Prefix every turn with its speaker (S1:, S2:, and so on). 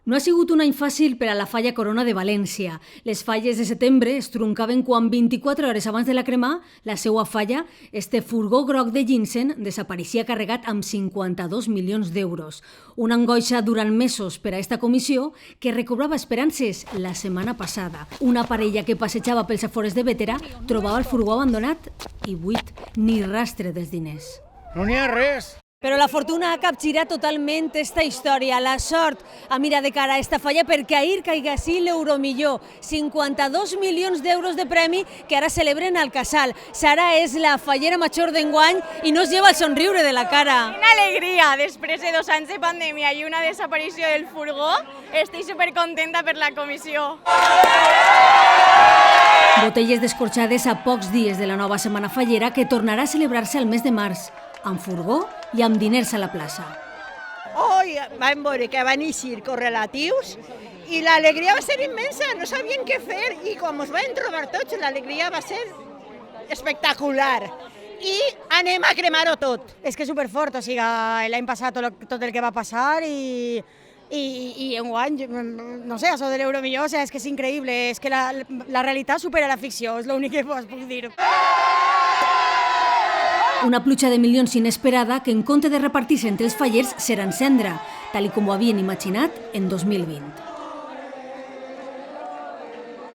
S1: No ha sigut un any fàcil per a la falla Corona de València. Les falles de setembre es truncaven quan 24 hores abans de la cremar, la seva falla, este furgó groc de Ginseng, desapareixia carregat amb 52 milions d'euros. Una angoixa durant mesos per a esta comissió que recobrava esperances la setmana passada. Una parella que passejava pels afores de Bétera trobava el furgó abandonat i buit, ni rastre dels diners.
S2: No n'hi ha res.
S1: Però la fortuna ha capgirat totalment esta història. La sort ha mirat de cara a esta falla perquè ahir caiga sí l'Euromillor. 52 milions d'euros de premi que ara celebren al Casal. Sara és la fallera major d'enguany i no es lleva el somriure de la cara.
S3: Una alegria, després de 2 anys de pandèmia i una desaparició del furgó, estic supercontenta per la comissió.
S1: Botelles descorxades a pocs dies de la nova setmana fallera que tornarà a celebrar-se al mes de març, amb furgó i amb diners a la plaça.
S4: Hoy vam veure que van eixir correlatius i l'alegria va ser immensa, no sabien què fer i com ens vam trobar tots l'alegria va ser espectacular i anem a cremar-ho tot.
S5: És que és superfort, o sigui, l'any passat tot el que va passar i enguany, no sé, això de l'Euromillor, o sigui, és que és increïble, és que la realitat supera la ficció, és l'únic que puc dir.
S1: Una pluja de milions inesperada que en compte de repartir-se entre els fallers serà encendre, tal com ho havien imaginat en 2020.